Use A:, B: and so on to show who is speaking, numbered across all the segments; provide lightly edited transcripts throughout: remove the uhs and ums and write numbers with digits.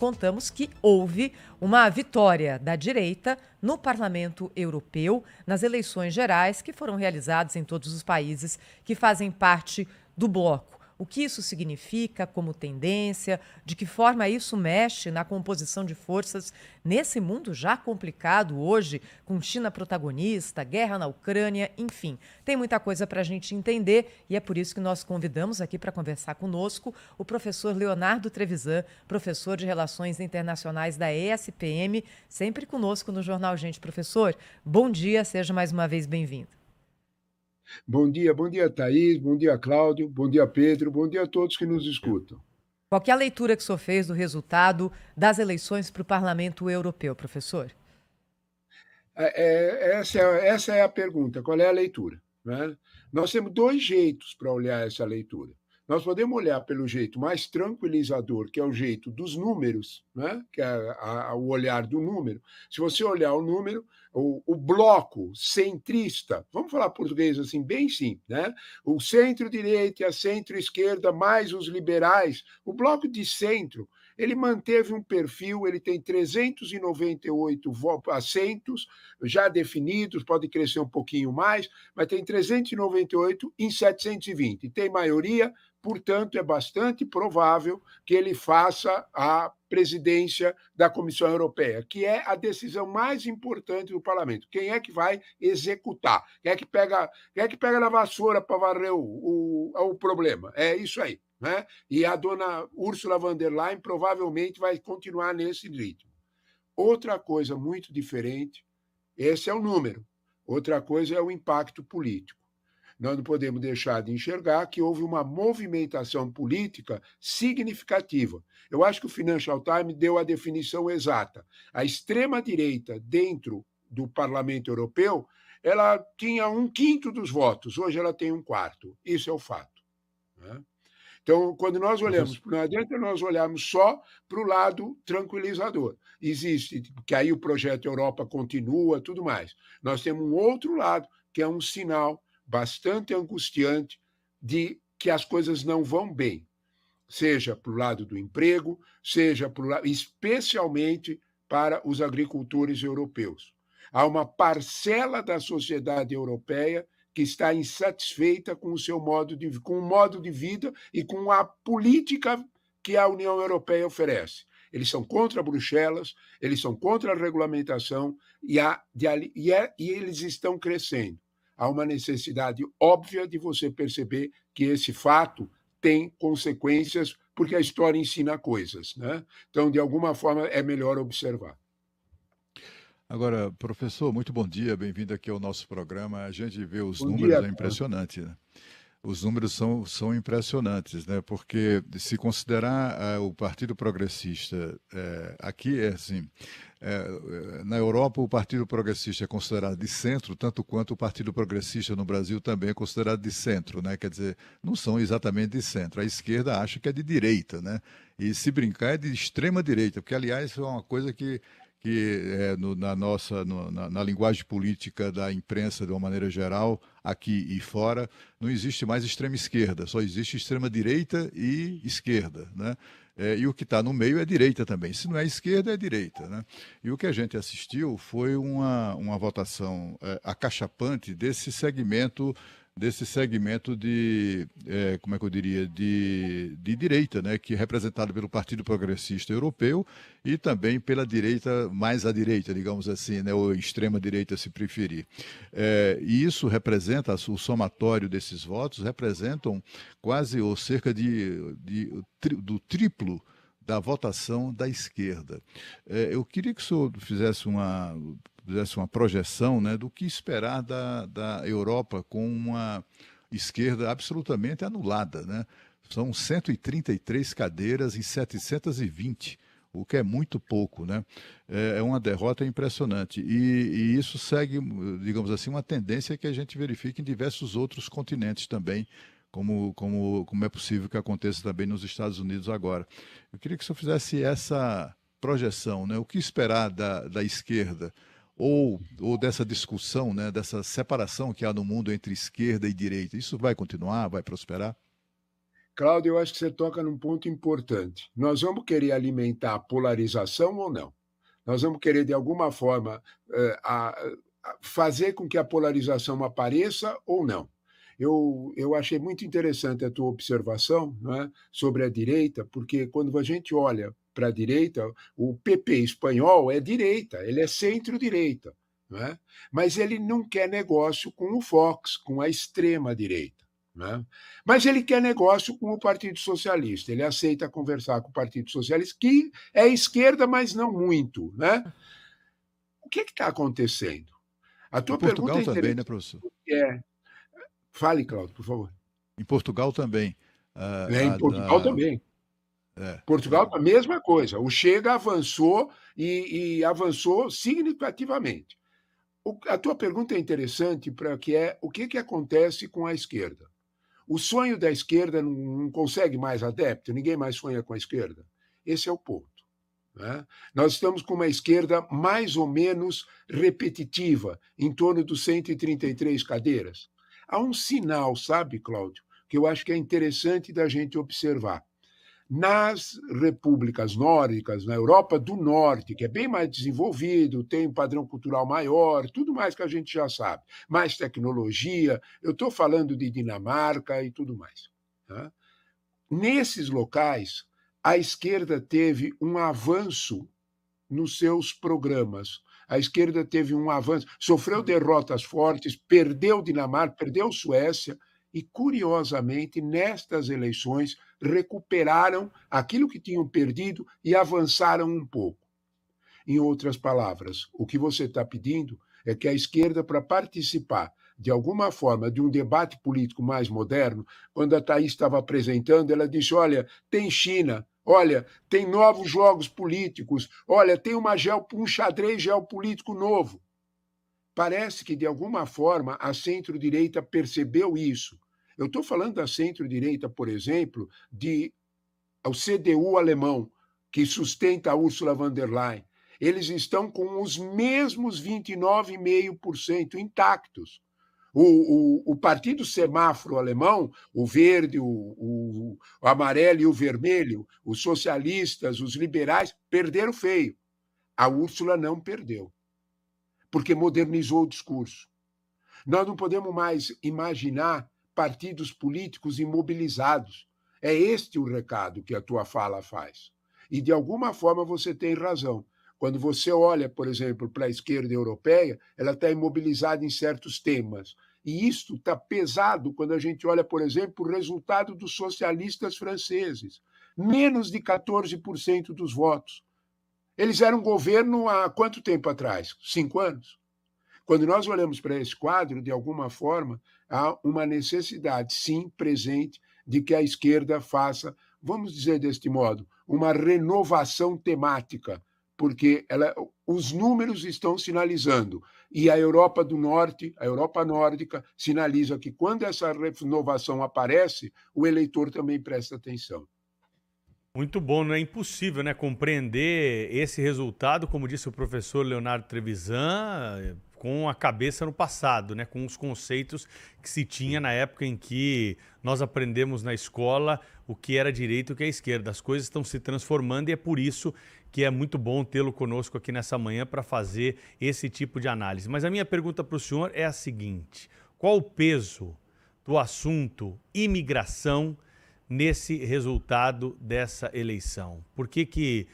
A: contamos que houve uma vitória da direita no Parlamento Europeu nas eleições gerais que foram realizadas em todos os países que fazem parte do bloco. O que isso significa como tendência, de que forma isso mexe na composição de forças nesse mundo já complicado hoje, com China protagonista, guerra na Ucrânia, enfim. Tem muita coisa para a gente entender e é por isso que nós convidamos aqui para conversar conosco o professor Leonardo Trevisan, professor de Relações Internacionais da ESPM, sempre conosco no Jornal Gente. Professor, bom dia, seja mais uma vez bem-vindo.
B: Bom dia, Thaís, bom dia, Cláudio, bom dia, Pedro, bom dia a todos que nos escutam.
A: Qual que é a leitura que o senhor fez do resultado das eleições para o Parlamento Europeu, professor?
B: Essa é a pergunta, qual é a leitura? Né? Nós temos dois jeitos para olhar essa leitura. Nós podemos olhar pelo jeito mais tranquilizador, que é o jeito dos números, né? Que é o olhar do número. Se você olhar o número, o bloco centrista, vamos falar português assim, bem simples, né? O centro-direita e a centro-esquerda, mais os liberais, o bloco de centro, ele manteve um perfil, ele tem 398 assentos já definidos, pode crescer um pouquinho mais, mas tem 398 em 720. Tem maioria, portanto, é bastante provável que ele faça a presidência da Comissão Europeia, que é a decisão mais importante do parlamento. Quem é que vai executar? Quem é que pega na vassoura para varrer o problema? É isso aí. Né? E a dona Ursula von der Leyen provavelmente vai continuar nesse ritmo. Outra coisa muito diferente, esse é o número. Outra coisa é o impacto político. Nós não podemos deixar de enxergar que houve uma movimentação política significativa. Eu acho que o Financial Times deu a definição exata. A extrema-direita dentro do Parlamento Europeu, ela tinha 1/5 dos votos, hoje ela tem 1/4. Isso é o fato. Né? Então, quando nós olhamos, não adianta nós olharmos só para o lado tranquilizador. Existe, que aí o projeto Europa continua, tudo mais. Nós temos um outro lado, que é um sinal bastante angustiante de que as coisas não vão bem, seja para o lado do emprego, seja para o lado, especialmente para os agricultores europeus. Há uma parcela da sociedade europeia que está insatisfeita com o seu modo de vida e com a política que a União Europeia oferece. Eles são contra Bruxelas, eles são contra a regulamentação e eles estão crescendo. Há uma necessidade óbvia de você perceber que esse fato tem consequências, porque a história ensina coisas. Né? Então, de alguma forma, é melhor observar.
C: Agora, professor, muito bom dia, bem-vindo aqui ao nosso programa. A gente vê os números, é impressionante, né? Os números são impressionantes, né? Porque se considerar o Partido Progressista, aqui é assim, na Europa o Partido Progressista é considerado de centro, tanto quanto o Partido Progressista no Brasil também é considerado de centro, né? Quer dizer, não são exatamente de centro. A esquerda acha que é de direita, né? E se brincar é de extrema direita, porque aliás é uma coisa que na linguagem política da imprensa, de uma maneira geral, aqui e fora, não existe mais extrema esquerda, só existe extrema direita e esquerda, né? E o que está no meio é direita também. Se não é esquerda, é direita, né? E o que a gente assistiu foi uma votação acachapante desse segmento de, como é que eu diria, de direita, né, que é representado pelo Partido Progressista Europeu e também pela direita, mais à direita, digamos assim, né, ou extrema-direita, se preferir. E isso representa, o somatório desses votos, representam quase ou cerca do triplo da votação da esquerda. Eu queria que o senhor fizesse uma projeção, né, do que esperar da Europa com uma esquerda absolutamente anulada, né? São 133 cadeiras em 720, o que é muito pouco, né? É uma derrota impressionante. E isso segue, digamos assim, uma tendência que a gente verifica em diversos outros continentes também, como é possível que aconteça também nos Estados Unidos agora. Eu queria que o senhor fizesse essa projeção, né? O que esperar da esquerda? Ou dessa discussão, né, dessa separação que há no mundo entre esquerda e direita. Isso vai continuar, vai prosperar?
B: Cláudio, eu acho que você toca num ponto importante. Nós vamos querer alimentar a polarização ou não? Nós vamos querer, de alguma forma, fazer com que a polarização apareça ou não? Eu achei muito interessante a tua observação, né, sobre a direita, porque quando a gente olha para a direita, o PP espanhol é direita, ele é centro-direita, né? Mas ele não quer negócio com o Vox, com a extrema-direita. Né? Mas ele quer negócio com o Partido Socialista, ele aceita conversar com o Partido Socialista, que é esquerda, mas não muito. Né? O que está acontecendo? A
C: Em
B: tua pergunta
C: Portugal
B: é
C: também, né,
B: interessante.
C: professor?
B: Fale, Cláudio, por favor.
C: Em Portugal também.
B: Em Portugal também.
C: É,
B: Portugal, a mesma coisa. O Chega avançou e avançou significativamente. A tua pergunta é interessante para que é o que acontece com a esquerda. O sonho da esquerda não consegue mais adepto, ninguém mais sonha com a esquerda. Esse é o ponto. Né? Nós estamos com uma esquerda mais ou menos repetitiva, em torno dos 133 cadeiras. Há um sinal, sabe, Cláudio, que eu acho que é interessante da gente observar. Nas repúblicas nórdicas, na Europa do Norte, que é bem mais desenvolvido, tem um padrão cultural maior, tudo mais que a gente já sabe, mais tecnologia, eu estou falando de Dinamarca e tudo mais. Tá? Nesses locais, a esquerda teve um avanço nos seus programas. A esquerda teve um avanço, sofreu derrotas fortes, perdeu Dinamarca, perdeu Suécia, e, curiosamente, nestas eleições, recuperaram aquilo que tinham perdido e avançaram um pouco. Em outras palavras, o que você está pedindo é que a esquerda, para participar de alguma forma de um debate político mais moderno, quando a Thaís estava apresentando, ela disse: olha, tem China, olha, tem novos jogos políticos, olha, tem um xadrez geopolítico novo. Parece que, de alguma forma, a centro-direita percebeu isso. Eu estou falando da centro-direita, por exemplo, ao CDU alemão, que sustenta a Ursula von der Leyen. Eles estão com os mesmos 29,5% intactos. O partido semáforo alemão, o verde, o amarelo e o vermelho, os socialistas, os liberais, perderam feio. A Ursula não perdeu, porque modernizou o discurso. Nós não podemos mais imaginar partidos políticos imobilizados. É este o recado que a tua fala faz. E, de alguma forma, você tem razão. Quando você olha, por exemplo, para a esquerda europeia, ela está imobilizada em certos temas. E isto está pesado quando a gente olha, por exemplo, o resultado dos socialistas franceses. Menos de 14% dos votos. Eles eram governo há quanto tempo atrás? 5 anos? Quando nós olhamos para esse quadro, de alguma forma, há uma necessidade, sim, presente, de que a esquerda faça, vamos dizer deste modo, uma renovação temática, porque os números estão sinalizando, e a Europa do Norte, a Europa nórdica, sinaliza que quando essa renovação aparece, o eleitor também presta atenção.
D: Muito bom, não é impossível, né, compreender esse resultado, como disse o professor Leonardo Trevisan, com a cabeça no passado, né, com os conceitos que se tinha na época em que nós aprendemos na escola o que era direita e o que é esquerda. As coisas estão se transformando e é por isso que é muito bom tê-lo conosco aqui nessa manhã para fazer esse tipo de análise. Mas a minha pergunta para o senhor é a seguinte: qual o peso do assunto imigração nesse resultado dessa eleição? Por que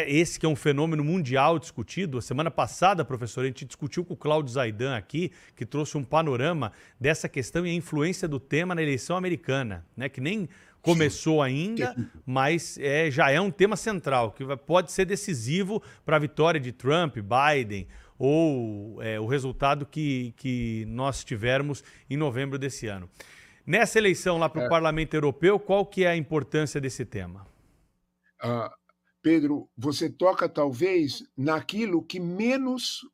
D: esse que é um fenômeno mundial discutido? A semana passada, professor, a gente discutiu com o Cláudio Zaidan aqui, que trouxe um panorama dessa questão e a influência do tema na eleição americana, né? Que nem começou ainda, mas já é um tema central, que pode ser decisivo para a vitória de Trump, Biden, ou o resultado que nós tivermos em novembro desse ano. Nessa eleição lá para o Parlamento Europeu, qual que é a importância desse tema?
B: Pedro, você toca talvez naquilo que menos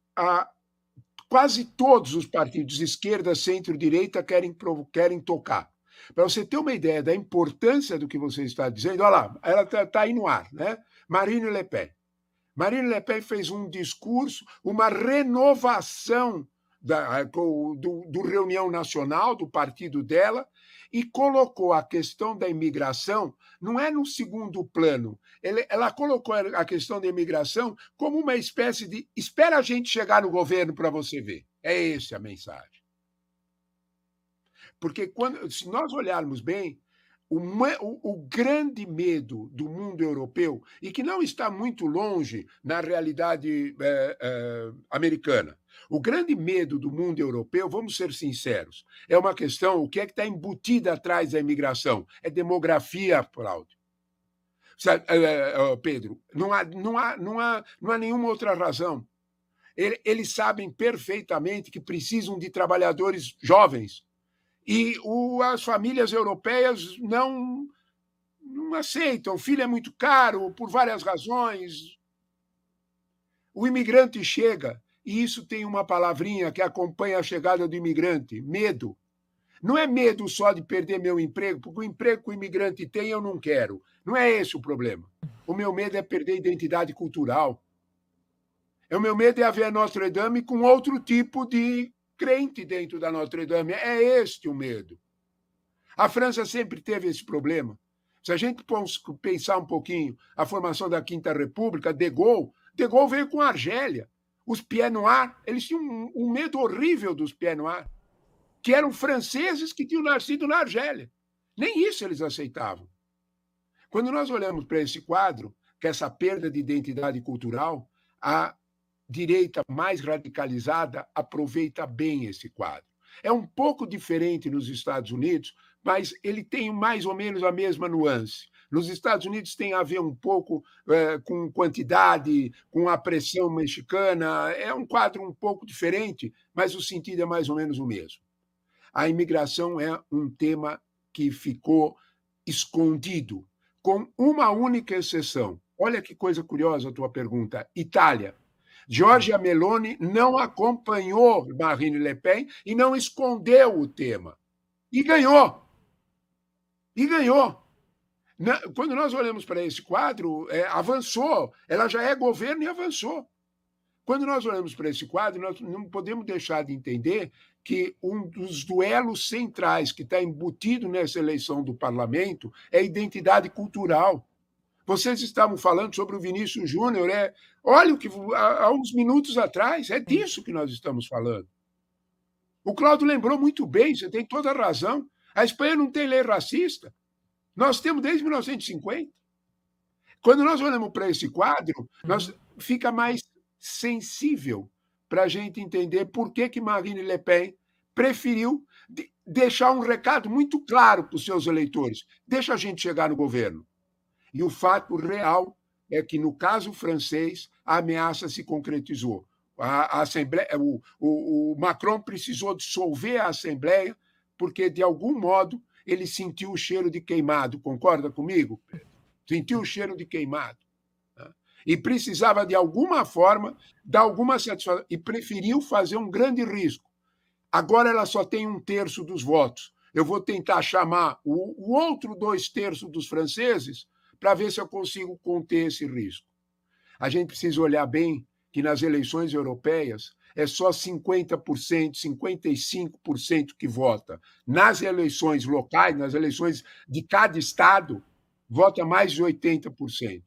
B: quase todos os partidos, esquerda, centro-direita, querem tocar. Para você ter uma ideia da importância do que você está dizendo, olha lá, ela está aí no ar, né? Marine Le Pen. Marine Le Pen fez um discurso, uma renovação do Reunião Nacional, do partido dela, e colocou a questão da imigração, não é no segundo plano, ela colocou a questão da imigração como uma espécie de espera a gente chegar no governo para você ver. É essa a mensagem. Porque se nós olharmos bem, o grande medo do mundo europeu, e que não está muito longe na realidade americana, o grande medo do mundo europeu, vamos ser sinceros, é uma questão, o que é que está embutida atrás da imigração? É demografia, Cláudio. Pedro, não há nenhuma outra razão. Eles sabem perfeitamente que precisam de trabalhadores jovens. E as famílias europeias não aceitam. O filho é muito caro, por várias razões. O imigrante chega, e isso tem uma palavrinha que acompanha a chegada do imigrante: medo. Não é medo só de perder meu emprego, porque o emprego que o imigrante tem eu não quero. Não é esse o problema. O meu medo é perder a identidade cultural. O meu medo é haver Notre Dame com outro tipo de crente dentro da Notre Dame. É este o medo. A França sempre teve esse problema. Se a gente pensar um pouquinho a formação da Quinta República, De Gaulle veio com a Argélia. Os Pieds Noirs, eles tinham um medo horrível dos Pieds Noirs, que eram franceses que tinham nascido na Argélia. Nem isso eles aceitavam. Quando nós olhamos para esse quadro, que é essa perda de identidade cultural, a direita mais radicalizada aproveita bem esse quadro. É um pouco diferente nos Estados Unidos, mas ele tem mais ou menos a mesma nuance. Nos Estados Unidos tem a ver um pouco com quantidade, com a pressão mexicana. É um quadro um pouco diferente, mas o sentido é mais ou menos o mesmo. A imigração é um tema que ficou escondido, com uma única exceção. Olha que coisa curiosa a tua pergunta. Itália. Giorgia Meloni não acompanhou Marine Le Pen e não escondeu o tema. E ganhou. E ganhou. Quando nós olhamos para esse quadro, avançou. Ela já é governo e avançou. Quando nós olhamos para esse quadro, nós não podemos deixar de entender que um dos duelos centrais que está embutido nessa eleição do parlamento é a identidade cultural. Vocês estavam falando sobre o Vinícius Júnior. Olha o que há uns minutos atrás, é disso que nós estamos falando. O Cláudio lembrou muito bem, você tem toda a razão. A Espanha não tem lei racista. Nós temos desde 1950. Quando nós olhamos para esse quadro, fica mais sensível para a gente entender por que Marine Le Pen preferiu deixar um recado muito claro para os seus eleitores. Deixa a gente chegar no governo. E o fato real é que, no caso francês, a ameaça se concretizou. A Assembleia, o Macron precisou dissolver a Assembleia porque, de algum modo, ele sentiu o cheiro de queimado. Concorda comigo? Sentiu o cheiro de queimado. E precisava, de alguma forma, dar alguma satisfação. E preferiu fazer um grande risco. Agora ela só tem 1/3 dos votos. Eu vou tentar chamar o outro 2/3 dos franceses para ver se eu consigo conter esse risco. A gente precisa olhar bem que nas eleições europeias é só 50%, 55% que vota. Nas eleições locais, nas eleições de cada estado, vota mais de 80%.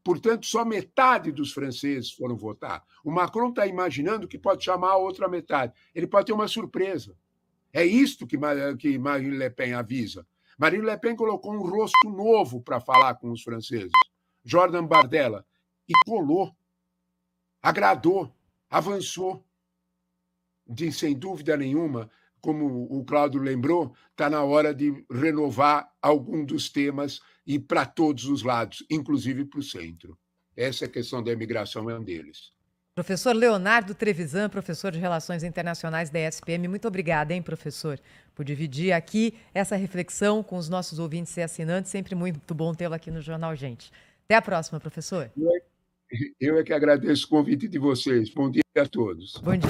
B: Portanto, só metade dos franceses foram votar. O Macron está imaginando que pode chamar a outra metade. Ele pode ter uma surpresa. É isto que Marine Le Pen avisa. Marine Le Pen colocou um rosto novo para falar com os franceses, Jordan Bardella, e colou, agradou, avançou. Sem dúvida nenhuma, como o Cláudio lembrou, está na hora de renovar algum dos temas e para todos os lados, inclusive para o centro. Essa questão da imigração é um deles.
A: Professor Leonardo Trevisan, professor de Relações Internacionais da ESPM, muito obrigada, hein, professor, por dividir aqui essa reflexão com os nossos ouvintes e assinantes. Sempre muito bom tê-lo aqui no Jornal Gente. Até a próxima, professor.
B: Eu é que agradeço o convite de vocês. Bom dia a todos.
A: Bom dia.